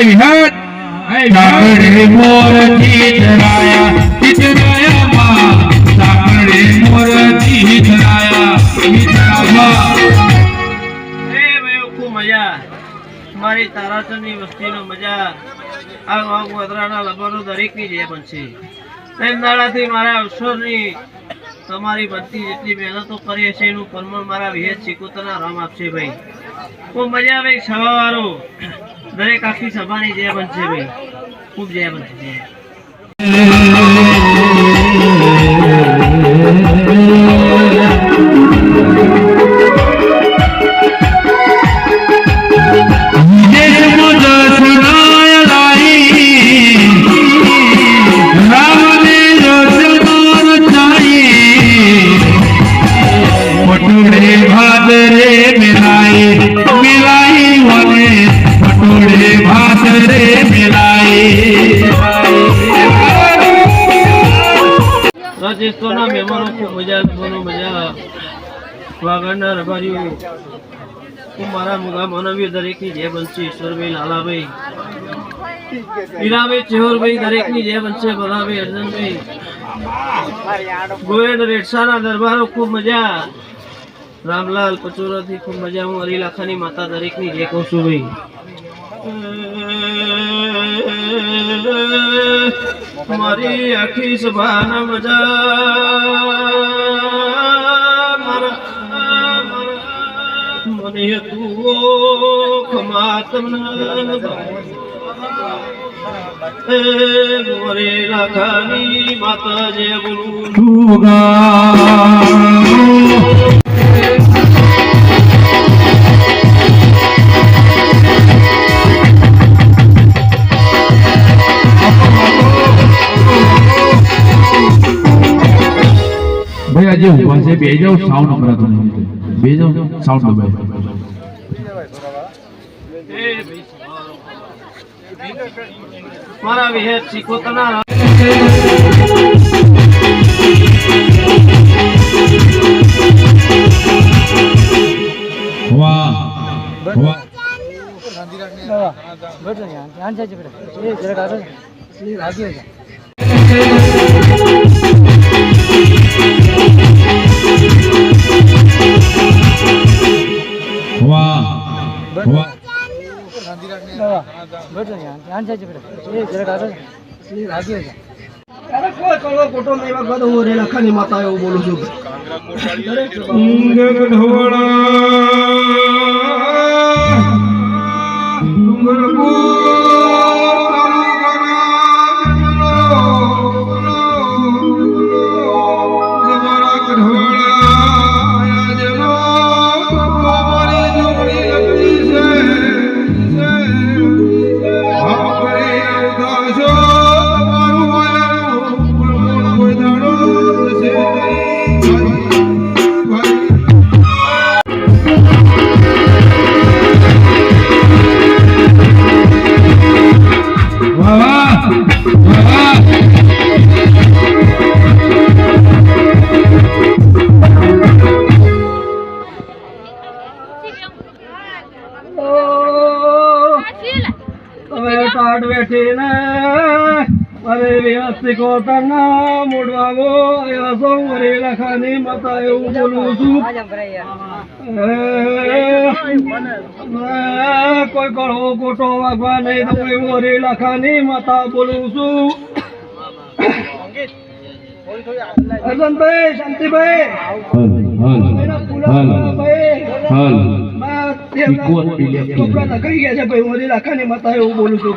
વિહત સાંકળે મોર ચિતરાયા માં સાંકળે મોર ચિતરાયા ખૂબ મજા મારી તારાચંદની વસ્તીનો મજા આ ગોધરાના લગવાનો દરેકની જે બનશે દાડાથી મારા અવસરની તમારી બનતી જેટલી મહેનતો કરી હશે એનું પરમાણ મારા વિહેત શીખોતરના રામ આપશે ભાઈ ખૂબ મજા આવે સવાવાળો દરેક આખી સભાની જે બનશે ભાઈ ખૂબ જે બનશે રાજસ્થાનના મહેમાનો ખૂબ મજા વાગડના રબારીઓ ખૂબ મારા મુગા માનવીય દરેકની જય બનશે ઈશ્વરભાઈ લાલાભાઈ હીરાભાઈ ચેહરભાઈ દરેકની જય બનશે બલાભાઈ અર્જનભાઈ ગોયલ રેડસાના દરબારો ખૂબ મજા રામલાલ પચોરાથી ખૂબ મજા હું હરિલાખાની માતા દરેકની જય કહું છું ભાઈ મારી આખી સભાના મજા મને તું ખમા તમને મોરે લાખાની માતા જે બોલું ભાઈ આજે ઉભા છે બે જાવ સાઉન્ડ નંબર બે જાવ સાઉન્ડ નંબર મારા વિહેત શીખોતરના વાહ વાહ વાહ વાહ લાખાની માતા એવું બોલું છું લાખાની માતા એવું બોલું છું કોઈ કળો કોટો વાગવા નહીં તો એવું લાખાની માતા બોલું છું અર્જનભાઈ શાંતિભાઈ ગયા છે ભાઈ મોરી લાખાની માતા એવું બોલું છું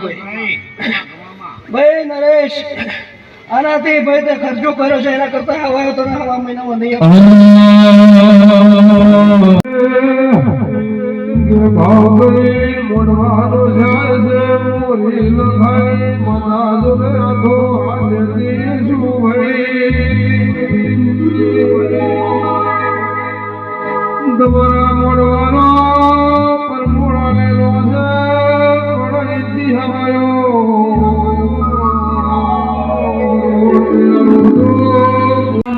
ભાઈ નરેશ આનાથી ભાઈ તે ખર્ચો કર્યો છે એના કરતા હવાયો તો હવા મહિનામાં નહીં મોડવાનો પર મોડાલેલો છે હવાયો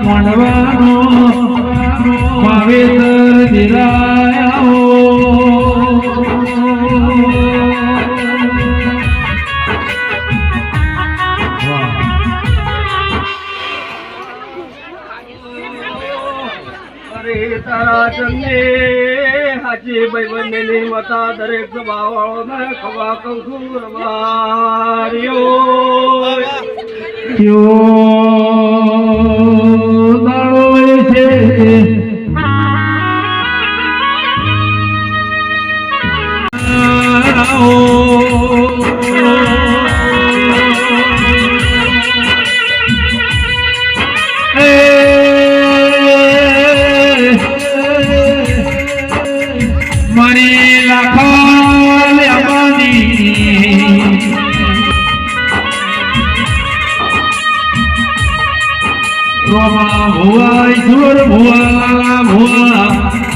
મણવાનો પવિત્ર દિલાયો મારી તારા ચંદે હાજી ભાઈ બંને મતા દરેક સભાવાળો ને ખવા કહું રવાર્યો કયો દાડો છે મારી લાખા લેવાની રોમા ભુવા ઈશ્વર ભુવા ભુવા